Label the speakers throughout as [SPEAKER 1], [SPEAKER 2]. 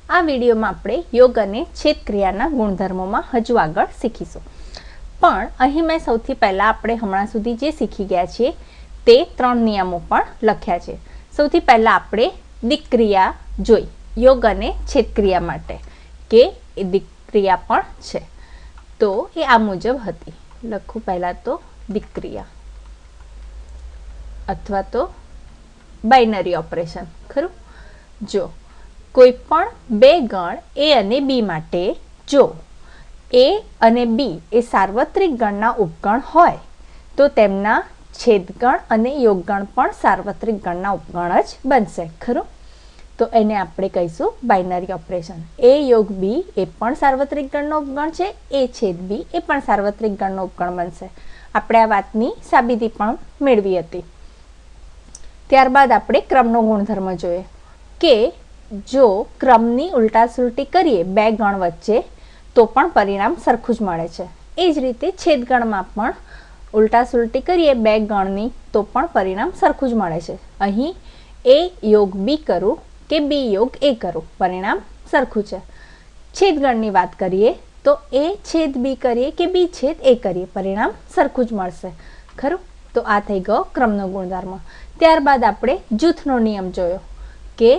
[SPEAKER 1] આ વિડીયોમાં આપણે યોગ અને છેદ ક્રિયાના ગુણધર્મોમાં હજુ આગળ શીખીશું। પણ અહીં મેં સૌથી પહેલાં આપણે હમણાં સુધી જે શીખી ગયા છીએ તે 3 નિયમો પણ લખ્યા છે। સૌથી પહેલાં આપણે દિક્ક્રિયા જોઈ યોગ અને છેદ ક્રિયા માટે કે એ દિક્ક્રિયા પણ છે, તો એ આ મુજબ હતી। લખું પહેલાં તો દિક્ક્રિયા અથવા તો બાઇનરી ઓપરેશન ખરું। જો કોઈ પણ બે ગણ એ અને બી માટે જો એ અને બી એ સાર્વત્રિક ગણના ઉપગણ હોય તો તેમના છેદગણ અને યોગગણ પણ સાર્વત્રિક ગણના ઉપગણ જ બનશે ખરું। તો એને આપણે કહીશું બાઇનરી ઓપરેશન। એ યોગ બી એ પણ સાર્વત્રિક ગણનો ઉપગણ છે, એ છેદ બી એ પણ સાર્વત્રિક ગણનો ઉપગણ બનશે। આપણે આ વાતની સાબિતી પણ મેળવી હતી। ત્યારબાદ આપણે ક્રમનો ગુણધર્મ જોઈએ કે જો ક્રમની ઉલટાસુલટી કરીએ બે ગણ વચ્ચે તો પણ પરિણામ સરખું જ મળે છે। એ જ રીતે છેદગણમાં પણ ઉલટાસુલટી કરીએ બે ગણની તો પણ પરિણામ સરખું જ મળે છે। અહીં એ યોગ બી કરું કે બી યોગ એ કરું પરિણામ સરખું છે। છેદગણની વાત કરીએ તો એ છેદ બી કરીએ કે બી છેદ એ કરીએ પરિણામ સરખું જ મળશે ખરું। તો આ થઈ ગયો ક્રમનો ગુણધર્મ। ત્યારબાદ આપણે જૂથનો નિયમ જોયો કે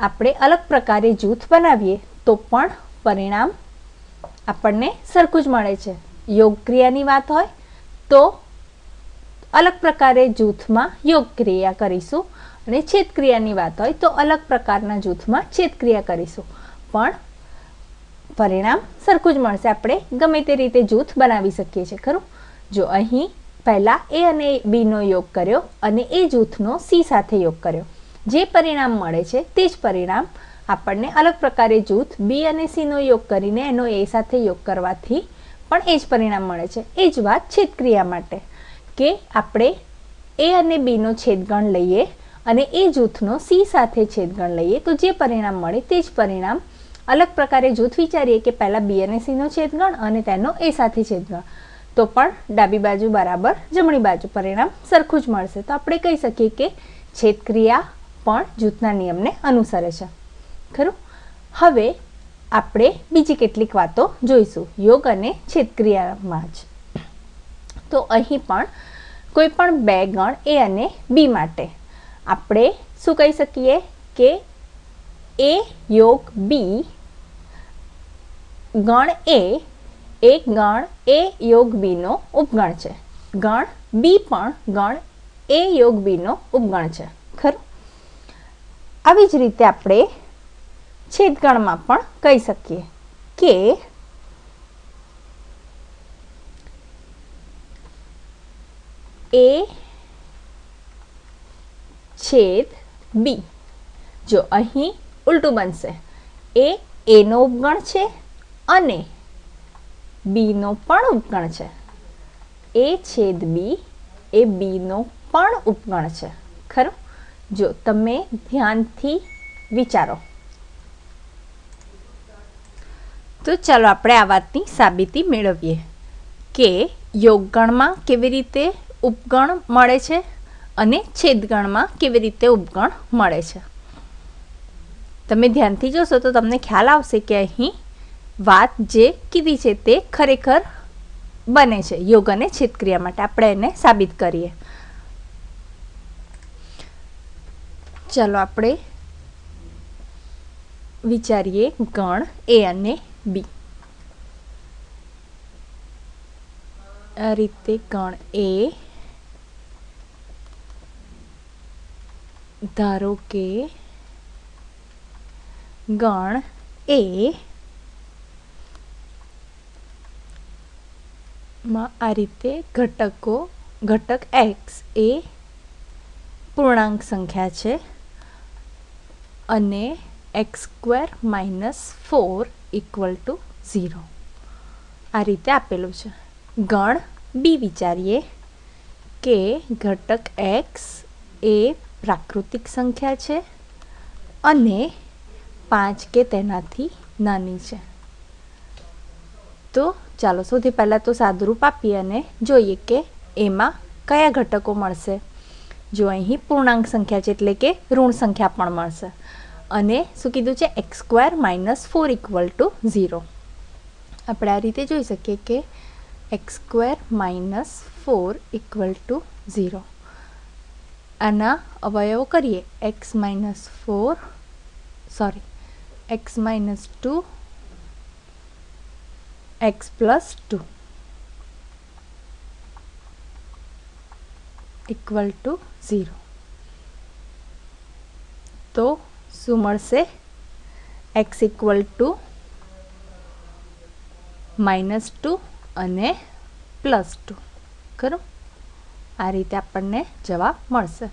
[SPEAKER 1] આપણે અલગ પ્રકારે જૂથ બનાવીએ તો પણ પરિણામ આપણને સરખું જ મળે છે। યોગ ક્રિયાની વાત હોય તો અલગ પ્રકારે જૂથમાં યોગ ક્રિયા કરીશું અને છેદ ક્રિયાની વાત હોય તો અલગ પ્રકારના જૂથમાં છેદ ક્રિયા કરીશું, પણ પરિણામ સરખું જ મળશે। આપણે ગમે તે રીતે જૂથ બનાવી શકીએ છીએ ખરું। જો અહીં પહેલાં એ અને બીનો યોગ કર્યો અને એ જૂથનો સી સાથે યોગ કર્યો, જે પરિણામ મળે છે તે જ પરિણામ આપણને અલગ પ્રકારે જૂથ બી અને સીનો યોગ કરીને એનો એ સાથે યોગ કરવાથી પણ એ જ પરિણામ મળે છે। એ જ વાત છેદ ક્રિયા માટે કે આપણે એ અને બીનો છેદગણ લઈએ અને એ જૂથનો સી સાથે છેદગણ લઈએ તો જે પરિણામ મળે તે જ પરિણામ અલગ પ્રકારે જૂથ વિચારીએ કે પહેલાં બી અને સીનો છેદગણ અને તેનો એ સાથે છેદગણ તો પણ ડાબી બાજુ બરાબર જમણી બાજુ પરિણામ સરખું જ મળશે। તો આપણે કહી શકીએ કે છેદ ક્રિયા પણ જૂથના નિયમને અનુસરે છે ખરું। હવે આપણે બીજી કેટલીક વાતો જોઈશું યોગ અને છેદ ક્રિયામાં જ। તો અહીં પણ કોઈ પણ બે ગણ એ અને બી માટે આપણે શું કહી શકીએ કે એ યોગ બી ગણ એ ગણ એ યોગ બીનો ઉપગણ છે, ગણ બી પણ ગણ એ યોગ બીનો ઉપગણ છે ખરું। આવી જ રીતે આપણે છેદગણમાં પણ કહી શકીએ કે એ છેદ બી। જો અહીં ઉલટું બનશે, એ એનો ઉપગણ છે અને બીનો પણ ઉપગણ છે, એ છેદ બી એ બીનો પણ ઉપગણ છે ખરું। જો તમે ધ્યાનથી વિચારો તો ચાલો આપણે આ વાતની સાબિતી મેળવીએ કે યોગગણમાં કેવી રીતે ઉપગણ મળે છે અને છેદગણમાં કેવી રીતે ઉપગણ મળે છે। તમે ધ્યાનથી જોશો તો તમને ખ્યાલ આવશે કે અહીં વાત જે કીધી છે તે ખરેખર બને છે યોગ અને છેદ ક્રિયા માટે। આપણે એને સાબિત કરીએ। ચાલો આપણે વિચારીએ ગણ એ અને બી। આ રીતે ગણ એ ધારો કે ગણ એ માં આ રીતે ઘટક એક્સ એ પૂર્ણાંક સંખ્યા છે અને x² - 4 = 0 આ રીતે આપેલું છે। ગણ બી વિચારીએ કે ઘટક એક્સ એ પ્રાકૃતિક સંખ્યા છે અને 5 કે તેનાથી નાની છે। તો ચાલો સૌથી પહેલાં તો સાદુરૂપ આપીએ અને જોઈએ કે એમાં કયા ઘટકો મળશે। જો અહીં પૂર્ણાંક સંખ્યા છે એટલે કે ઋણ સંખ્યા પણ મળશે અને શું કીધું છે x² - 4 = 0. આપણે આ રીતે જોઈ શકીએ કે x² - 4 = 0. આના અવયવો કરીએ x - 2 x + 2 = 0. તો શું મળશે? x = -2 અને +2. ખરું? આ રીતે આપણને જવાબ મળશે.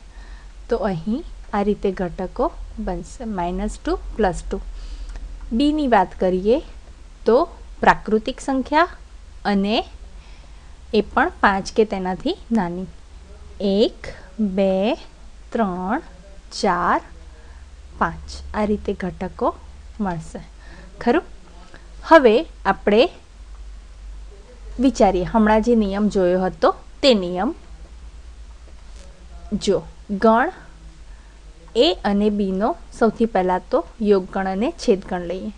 [SPEAKER 1] તો અહીં આ રીતે ઘટકો બનશે -2 + 2. બીની વાત કરીએ તો પ્રાકૃતિક સંખ્યા અને એ પણ 5 કે તેનાથી નાની. 1 2 3 4 5 આ રીતે ઘટકો મળશે. ખરું? હવે આપણે વિચારીએ, હમણાં જે નિયમ જોયો હતો તે નિયમ. જો ગણ એ અને બીનો સૌથી પહેલાં તો યોગગણ અને છેદગણ લઈએ.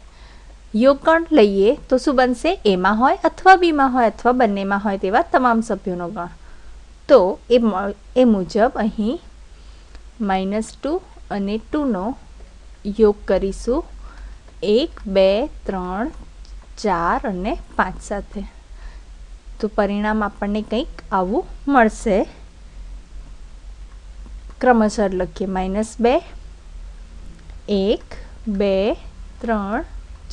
[SPEAKER 1] યોગગણ લઈએ તો શું બનશે? એમાં હોય અથવા બીમાં હોય અથવા બંનેમાં હોય તેવા તમામ સભ્યોનો ગણ. તો એ મુજબ અહીં -2 અને 2નો યોગ કરીશું 1 2 3 4 અને 5 સાથે. તો પરિણામ આપણને કંઈક આવું મળશે. ક્રમશર લખીએ -2 1 2 3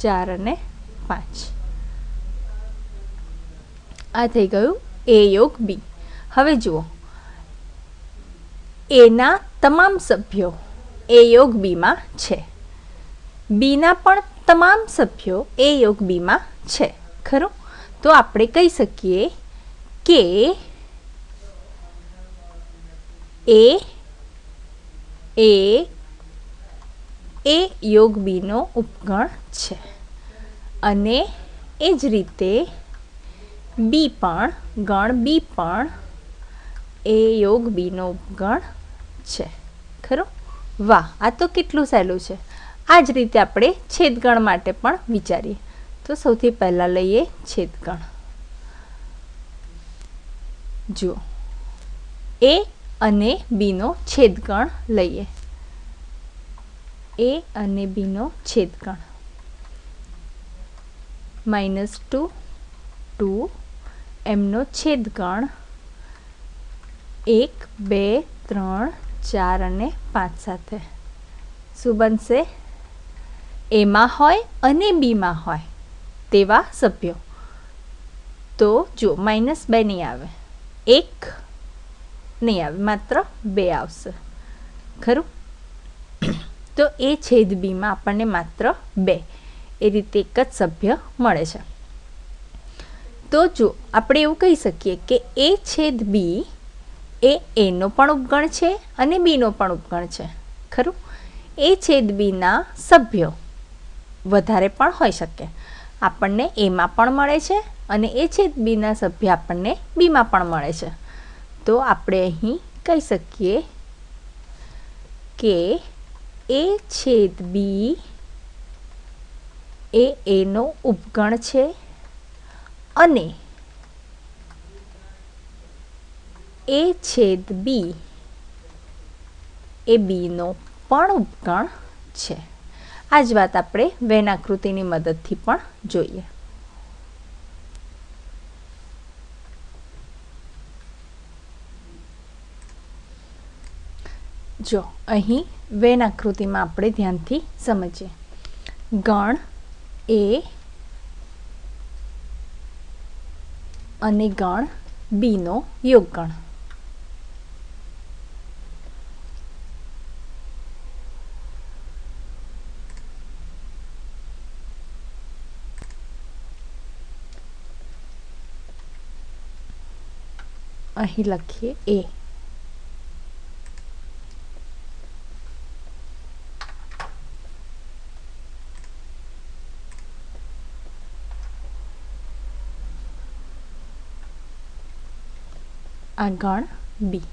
[SPEAKER 1] 4 અને 5. આ થઈ ગયું એ યોગ બી. હવે જુઓ, એના તમામ સભ્યો એ યોગ બીમાં છે, બીના પણ તમામ સભ્યો એ યોગ બીમાં છે. ખરું? તો આપણે કહી શકીએ કે એ યોગ બીનો ઉપગણ છે અને એ જ રીતે બી પણ, ગણ બી પણ એ યોગ બીનો ઉપગણ છે. ખરું? વાહ, આ તો કેટલું સહેલું છે. આ જ રીતે આપણે છેદગણ માટે પણ વિચારીએ. તો સૌથી પહેલાં લઈએ છેદગણ. જુઓ, એ અને બીનો છેદગણ લઈએ. એ અને બીનો છેદગણ -2 2 એમનો છેદગણ 1 2 3 4 અને 5 સાથે. શું બનશે? એમાં હોય અને બીમાં હોય તેવા સભ્યો. તો જો -2 નહીં આવે, 1 નહીં આવે, માત્ર 2 આવશે. ખરું? તો એ છેદ બીમાં આપણને માત્ર 2 એ રીતે એક જ સભ્ય મળે છે. તો જો આપણે એવું કહી શકીએ કે એ છેદ બી એ એનો પણ ઉપગણ છે અને બીનો પણ ઉપગણ છે. ખરું? એ છેદ બીના સભ્યો વધારે પણ હોઈ શકે. આપણને એમાં પણ મળે છે અને એ છેદ બીના સભ્ય આપણને બીમાં પણ મળે છે. તો આપણે અહીં કહી શકીએ કે એ છેદ બી એ એનો ઉપગણ છે અને એ છેદ બી એ બીનો પણ ઉપગણ છે. આ જ વાત આપણે વેન આકૃતિની મદદથી પણ જોઈએ. જો અહીં વેન આકૃતિમાં આપણે ધ્યાનથી સમજીએ. ગણ એ અને ગણ બીનો યોગગણ. અહીં લખીએ એ. આ ગણ બી,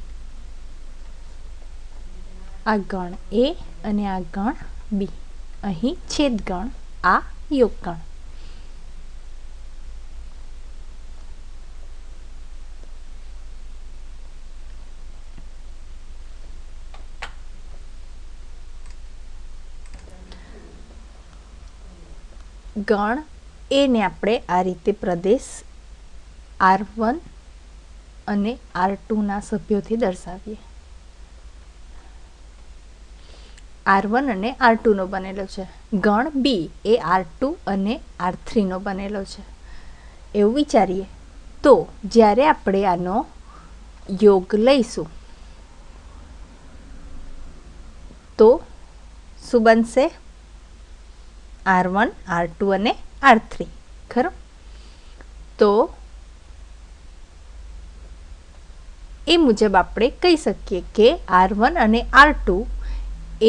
[SPEAKER 1] આ ગણ એ અને આ ગણ બી. અહીં છેદગણ, આ યોગગણ. ગણ એને આપણે આ રીતે પ્રદેશ R1 અને R2ના સભ્યોથી દર્શાવીએ. R1 અને R2નો બનેલો છે. ગણ બી એ R2 અને R3નો બનેલો છે. એવું વિચારીએ તો જ્યારે આપણે આનો યોગ લઈશું તો શું બનશે? R1, R2 અને R3. ખરું? તો એ મુજબ આપણે કહી શકીએ કે R1 અને R2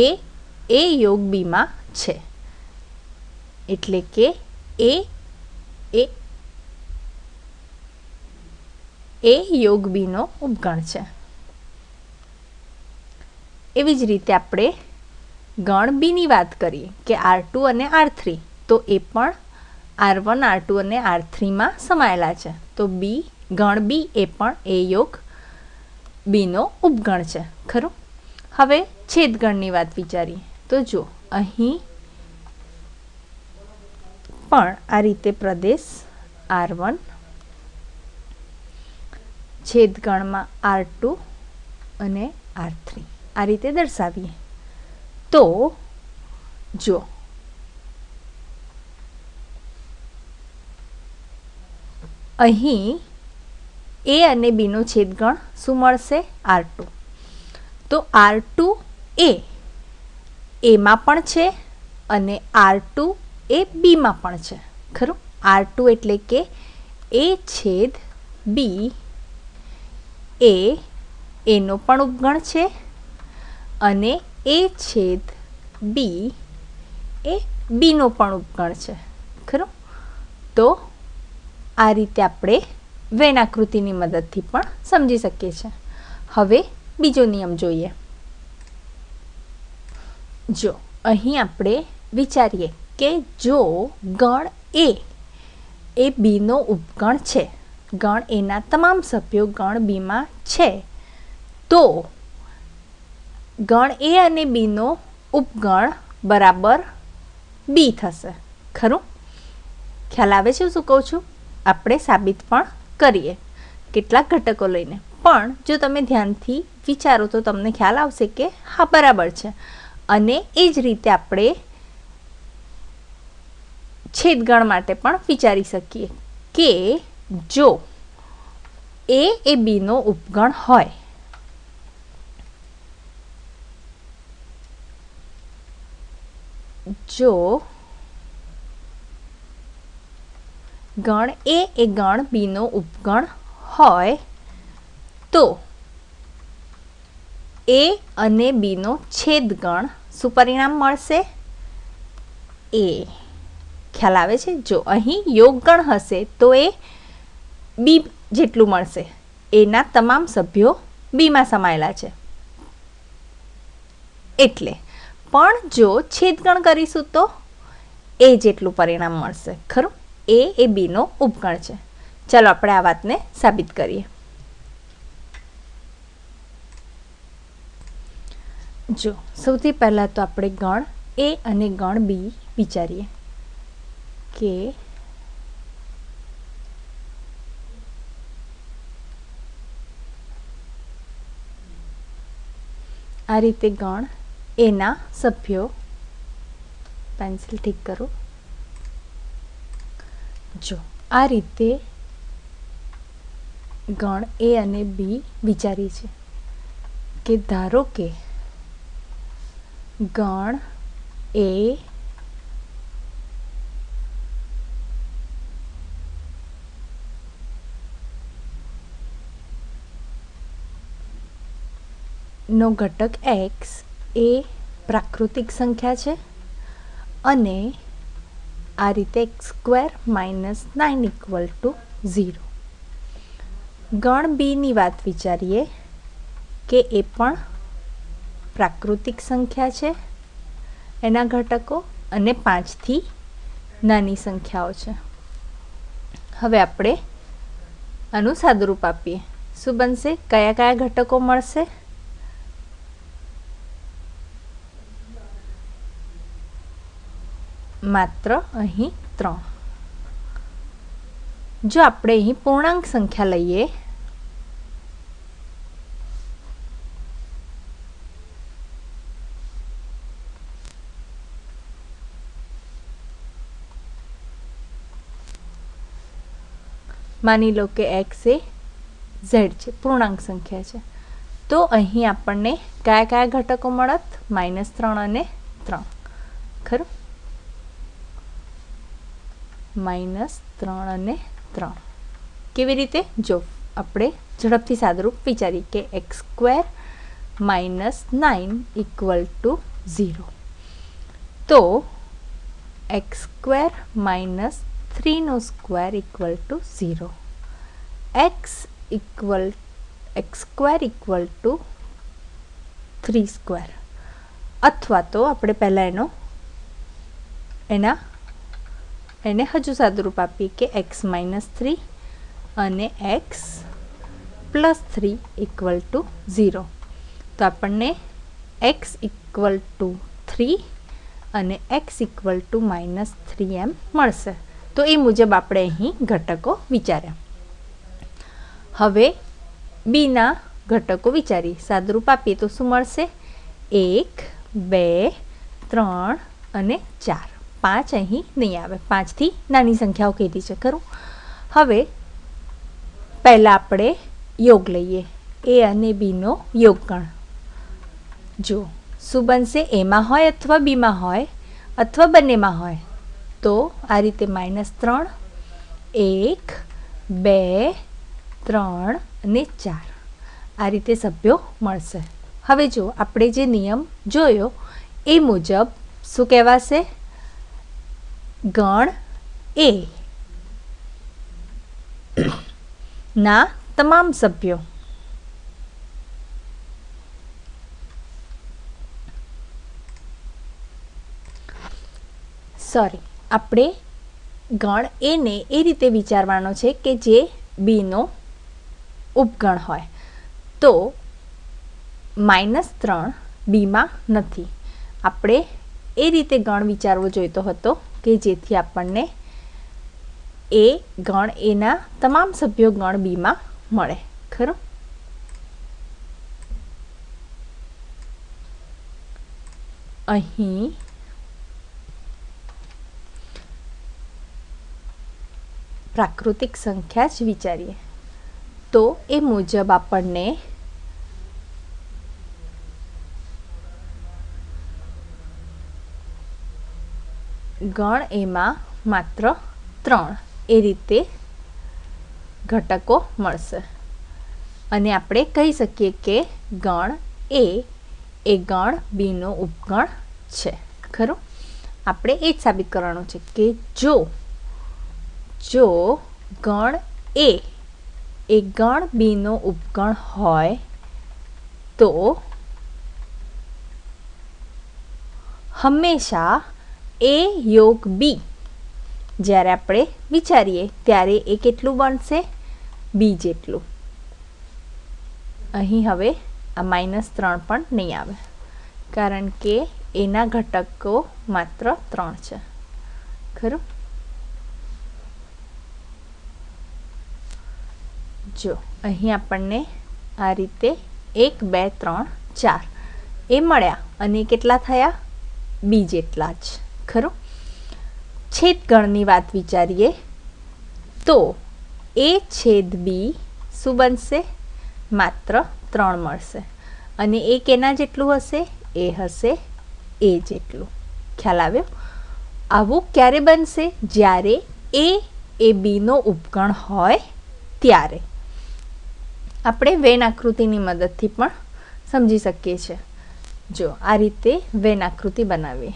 [SPEAKER 1] એ યોગ બીમાં છે. એટલે કે એ યોગ બીનો ઉપગણ છે. એવી જ રીતે આપણે ગણ બીની વાત કરીએ કે R2 અને R3, તો એ પણ R1, R2 અને R3માં સમાયેલા છે. તો ગણ બી એ પણ એ યોગ બીનો ઉપગણ છે. ખરું? હવે છેદગણની વાત વિચારીએ તો જો અહીં પણ આ રીતે પ્રદેશ R1 છેદગણમાં R2 અને R3 આ રીતે દર્શાવીએ તો જો અહીં એ અને બીનો છેદગણ શું મળશે? R2. તો R2 એમાં પણ છે અને R2 એ બીમાં પણ છે. ખરું? R2 એટલે કે એ છેદ બી એનો પણ ઉપગણ છે અને એ છેદ બી એ બીનો પણ ઉપગણ છે. ખરું? તો આ રીતે આપણે વેન આકૃતિની મદદથી પણ સમજી શકીએ છીએ. હવે બીજો નિયમ જોઈએ. જો અહીં આપણે વિચારીએ કે જો ગણ એ બીનો ઉપગણ છે, ગણ એના તમામ સભ્યો ગણ બીમાં છે, તો ગણ એ અને બીનો ઉપગણ બરાબર બી થશે. ખરું? ખ્યાલ આવે છે શું કહું છું? આપણે સાબિત પણ કરીએ કેટલાક ઘટકો લઈને. પણ જો તમે ધ્યાનથી વિચારો તો તમને ખ્યાલ આવશે કે હા બરાબર છે. અને એ જ રીતે આપણે છેદગણ માટે પણ વિચારી શકીએ કે જો એ બીનો ઉપગણ હોય, જો ગણ એ ગણ બીનો ઉપગણ હોય તો એ અને બીનો છેદગણ શું પરિણામ મળશે? એ. ખ્યાલ આવે છે? જો અહીં યોગગણ હશે તો એ બી જેટલું મળશે. એના તમામ સભ્યો બીમાં સમાયેલા છે એટલે. પણ જો છેદગણ કરીશું તો એ જેટલું પરિણામ મળશે. ખરું? એ બીનો ઉપગણ છે. ચાલો આપણે આ વાતને સાબિત કરીએ. જો સૌથી પહેલાં તો આપણે ગણ એ અને ગણ બી વિચારીએ કે આ રીતે ગણ એના સભ્યો, પેન્સિલ ઠીક કરો. જો આ રીતે ગણ એ અને બી વિચારીએ છીએ કે ધારો કે ગણ એ નો ઘટક x એ પ્રાકૃતિક સંખ્યા છે અને આ રીતે x² - 9 = 0. ગણ બીની વાત વિચારીએ કે એ પણ પ્રાકૃતિક સંખ્યા છે એના ઘટકો અને 5થી નાની સંખ્યાઓ છે. હવે આપણે આનું સાદુરૂપ આપીએ. શું બનશે? કયા કયા ઘટકો મળશે? માત્ર અહીં 3. જો આપણે અહીં પૂર્ણાંક સંખ્યા લઈએ માની લો કે x એ z છે, પૂર્ણાંક સંખ્યા છે, તો અહીં આપણને કયા કયા ઘટકો મળત? -3 અને 3. ખરું? -3 અને 3. કેવી રીતે? જો આપણે ઝડપથી સાદુરૂપ વિચારીએ કે x² - 9 = 0. તો x² - 3² = 0. x² = 3². અથવા તો આપણે પહેલાં એને હજુ સાદુરૂપ આપીએ કે x - 3 અને x + 3 = 0. તો આપણને x = 3 અને x = -3 એમ મળશે. તો એ મુજબ આપણે અહીં ઘટકો વિચાર્યા. હવે બીના ઘટકો વિચારીએ. સાદુરૂપ આપીએ તો શું મળશે? 1, 2, 3 અને 4. 5 અહીં નહીં આવે, 5થી નાની સંખ્યાઓ કીધી છે. ખરું? હવે પહેલાં આપણે યોગ લઈએ, a અને bનો યોગગણ. જો શું બનશે? એમાં હોય અથવા બીમાં હોય અથવા બંનેમાં હોય. તો આ રીતે -3, 1, 2, 3 અને 4 આ રીતે સભ્યો મળશે. હવે જો આપણે જે નિયમ જોયો એ મુજબ શું કહેવાશે? ગણ A ના તમામ સભ્યો આપણે ગણ A ને એ રીતે વિચારવાનો છે કે જે બીનો ઉપગણ હોય. તો -3 બીમાં નથી. આપણે એ રીતે ગણ વિચારવો જોઈતો હતો કે જેથી આપણને એ ગણ એના તમામ સભ્યો ગણ બીમાં મળે. ખરું? અહીં પ્રાકૃતિક સંખ્યા જ વિચારીએ તો એ મુજબ આપણને ગણ એમાં માત્ર 3 એ રીતે ઘટકો મળશે. અને આપણે કહી શકીએ કે ગણ એ ગણ બીનો ઉપગણ છે. ખરું? આપણે એ જ સાબિત કરવાનું છે કે જો ગણ એ ગણ બીનો ઉપગણ હોય તો હંમેશા A યોગ B જ્યારે આપણે વિચારીએ ત્યારે એ કેટલું બનશે? B જેટલું. અહીં હવે આ -3 પણ નહીં આવે કારણ કે એના ઘટકો માત્ર 3 છે. ખરું? જો અહીં આપણને આ રીતે 1, 2, 3, 4 એ મળ્યા અને કેટલા થયા? B જેટલા જ. ખરું? છેદગણની વાત વિચારીએ તો A/B શું બનશે? માત્ર 3 મળશે. અને એ કેના જેટલું હશે? એ હશે A જેટલું. ખ્યાલ આવ્યો? આવું ક્યારે બનશે? જ્યારે A એ Bનો ઉપગણ હોય ત્યારે. આપણે વેન આકૃતિની મદદથી પણ સમજી શકીએ છીએ. જો આ રીતે વેન આકૃતિ બનાવીએ.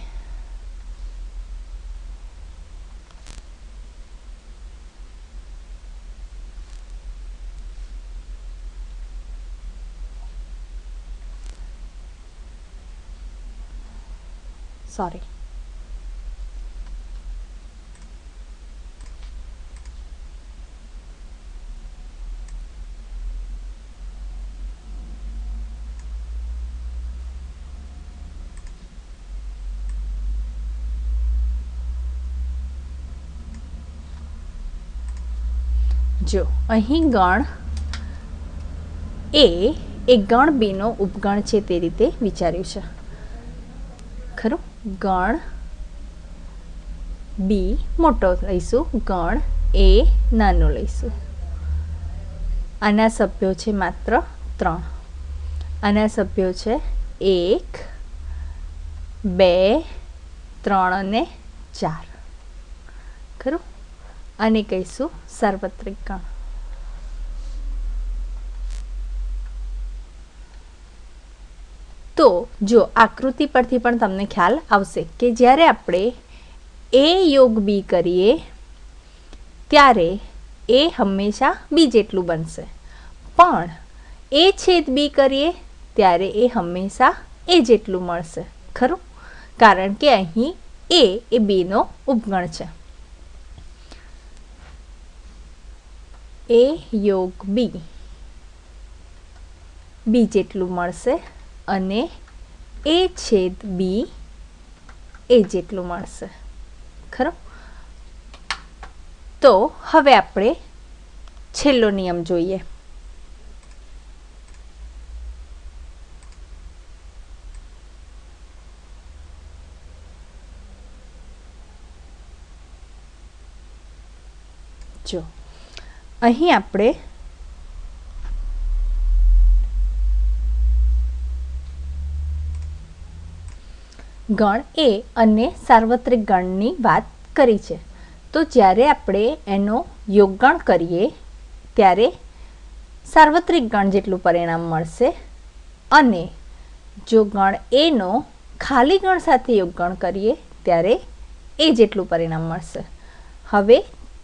[SPEAKER 1] સોરી. જો અહીં ગણ એ એક ગણ બીનો ઉપગણ છે તે રીતે વિચાર્યું છે ખરું. ગણ બી મોટો લઈશું, ગણ એ નાનો લઈશું. આના સભ્યો છે માત્ર 3. આના સભ્યો છે 1, 2, 3 અને 4 ખરું. આને કહીશું સાર્વત્રિક ગણ. તો જો આકૃતિ પરથી પણ તમને ખ્યાલ આવશે કે જ્યારે આપણે એ યોગ બી કરીએ ત્યારે એ હંમેશા બી જેટલું બનશે, પણ એ છેદ બી કરીએ ત્યારે એ હંમેશા એ જેટલું મળશે ખરું, કારણ કે અહીં એ બીનો ઉપગણ છે. એ યોગ બી બી જેટલું મળશે અને એ છેદ બી એ જેટલું મળશે ખરું. તો હવે આપણે છેલ્લો નિયમ જોઈએ. જો અહીં આપણે ગણ એ અને સાર્વત્રિક ગણની વાત કરી છે. તો જ્યારે આપણે એનો યોગગણ કરીએ ત્યારે સાર્વત્રિક ગણ જેટલું પરિણામ મળશે અને જો ગણ એનો ખાલી ગણ સાથે યોગગણ કરીએ ત્યારે એ જેટલું પરિણામ મળશે. હવે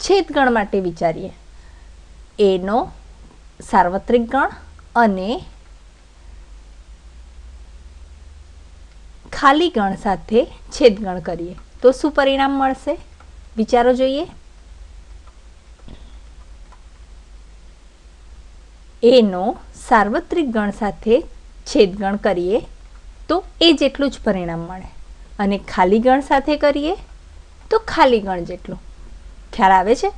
[SPEAKER 1] છેદગણ માટે વિચારીએ. એનો સાર્વત્રિક ગણ અને ખાલી ગણ સાથે છેદગણ કરીએ તો શું પરિણામ મળશે વિચારો જોઈએ. એનો સાર્વત્રિક ગણ સાથે છેદગણ કરીએ તો એ જેટલું જ પરિણામ મળે અને ખાલી ગણ સાથે કરીએ તો ખાલી ગણ જેટલું. ખ્યાલ આવે છે?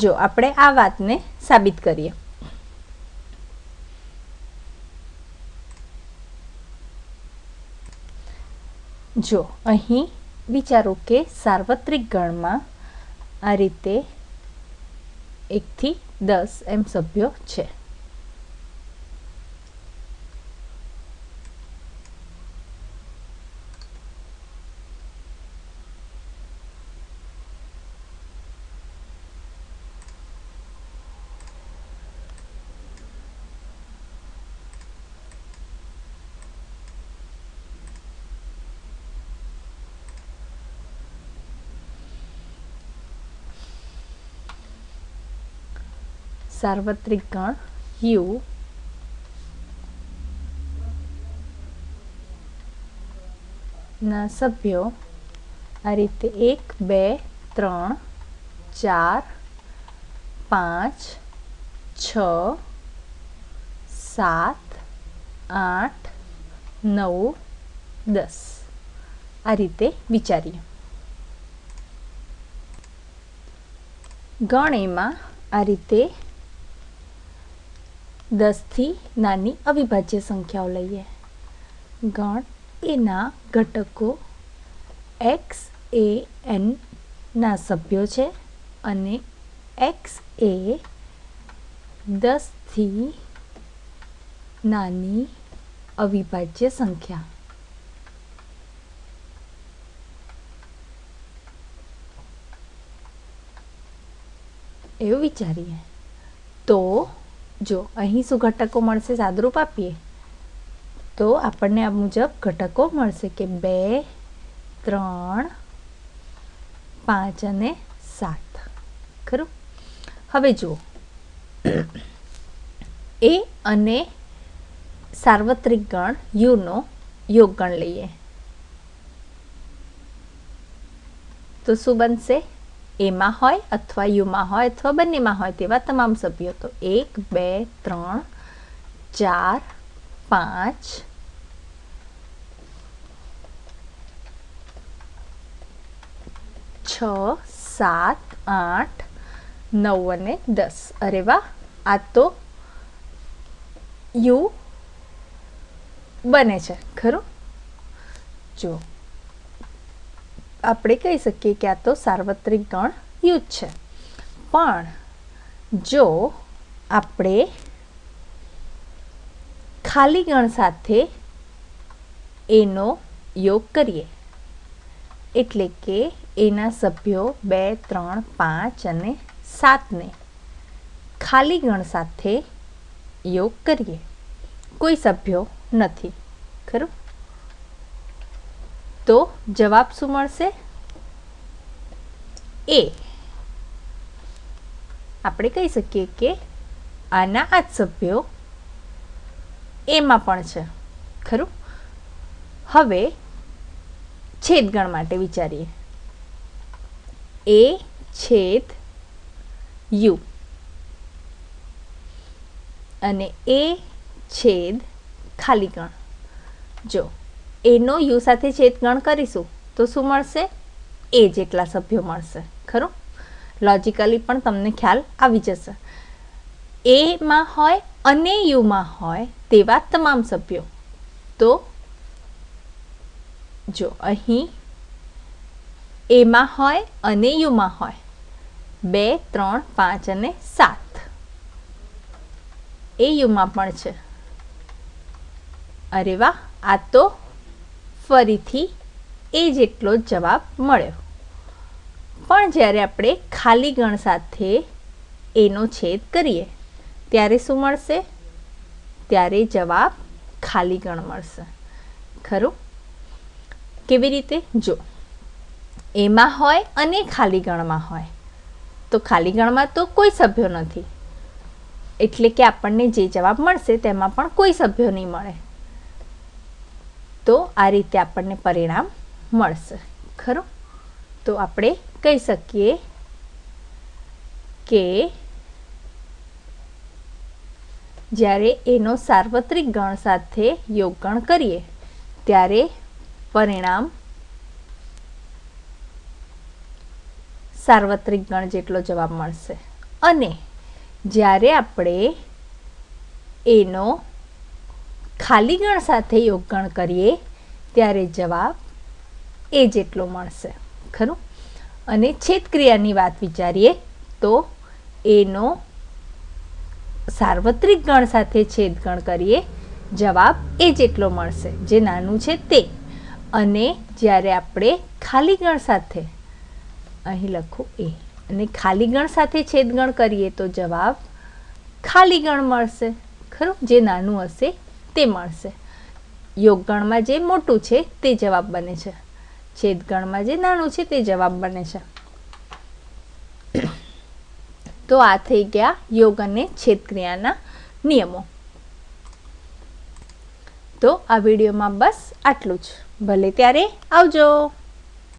[SPEAKER 1] જો આપણે આ વાતને સાબિત કરીએ. જો અહીં વિચારો કે સાર્વત્રિક ગણમાં આ રીતે 1 થી 10 એમ સભ્યો છે. સાર્વત્રિક ગણ યુ ના સભ્યો આ રીતે 1, 2, 3, 4, 5, 6, 7, 8, 9, 10 આ રીતે વિચારીએ. ગણ એમાં આ રીતે 10 થી નાની અવિભાજ્ય સંખ્યાઓ લઈએ. ગણ એના ઘટકો x એ n ના સભ્યો છે અને x એ 10 થી નાની અવિભાજ્ય સંખ્યા. એવું વિચારીએ તો જો અહીં શું ઘટકો મળશે સાદુરૂપ આપીએ તો આપણને આ મુજબ ઘટકો મળશે કે 2, 3, 5 અને 7 ખરું. હવે જુઓ એ અને સાર્વત્રિક ગણ યુનો યોગગણ લઈએ. તો શું બનશે? એમાં હોય અથવા યુમાં હોય અથવા બંનેમાં હોય તેવા તમામ સભ્યો. તો 1 2 3 4 5 6 7 8 9 અને 10. અરે વાહ, આ તો યુ બને છે ખરું. જો આપણે કહી શકીએ કે આ તો સાર્વત્રિક ગણ યુ જ છે. પણ જો આપણે ખાલી ગણ સાથે એનો યોગ કરીએ, એટલે કે એના સભ્યો 2 3 5 અને 7ને ખાલી ગણ સાથે યોગ કરીએ, કોઈ સભ્યો નથી ખરું, તો જવાબ શું મળશે? એ. આપણે કહી શકીએ કે આના આ જ સભ્યો એમાં પણ છે ખરું. હવે છેદગણ માટે વિચારીએ. એ છેદ યુ અને એ છેદ ખાલી ગણ. જો એનો યુ સાથે છેદગણ કરીશું તો શું મળશે? એ જેટલા સભ્યો મળશે ખરું. લોજિકલી પણ તમને ખ્યાલ આવી જશે. એમાં હોય અને યુમાં હોય તેવા તમામ સભ્યો. તો જો અહીં એમાં હોય અને યુમાં હોય 2 3 5 અને 7, એ યુમાં પણ છે. અરે વાહ, આ તો ફરીથી એ જેટલો જ જવાબ મળ્યો. પણ જ્યારે આપણે ખાલી ગણ સાથે એનો છેદ કરીએ ત્યારે શું મળશે? ત્યારે જવાબ ખાલી ગણ મળશે ખરું. કેવી રીતે? જો એમાં હોય અને ખાલી ગણમાં હોય, તો ખાલી ગણમાં તો કોઈ સભ્યો નથી, એટલે કે આપણને જે જવાબ મળશે તેમાં પણ કોઈ સભ્યો નહીં મળે. તો આ રીતે આપણને પરિણામ મળશે ખરું. તો આપણે કહી શકીએ કે જ્યારે એનો સાર્વત્રિક ગણ સાથે યોગગણ કરીએ ત્યારે પરિણામ સાર્વત્રિક ગણ જેટલો જવાબ મળશે. અને જ્યારે આપણે એનો ખાલી ગણ સાથે યોગગણ કરીએ ત્યારે જવાબ એ જેટલો મળશે ખરું. અને છેદક્રિયાની વાત વિચારીએ તો એનો સાર્વત્રિક ગણ સાથે છેદગણ કરીએ જવાબ એ જેટલો મળશે, જે નાનું છે તે. અને જ્યારે આપણે ખાલી ગણ સાથે, અહીં લખું એ, અને ખાલી ગણ સાથે છેદગણ કરીએ તો જવાબ ખાલી ગણ મળશે ખરું, જે નાનું હશે તે મળશે. યોગગણમાં જે મોટું છે તે જવાબ બને છે, છેદગણમાં જે નાનું છે તે જવાબ બને છે. તો આ થઈ ગયા યોગ અને છેદક્રિયાના નિયમો. તો આ વિડીયોમાં બસ આટલું જ. ભલે ત્યારે આવજો.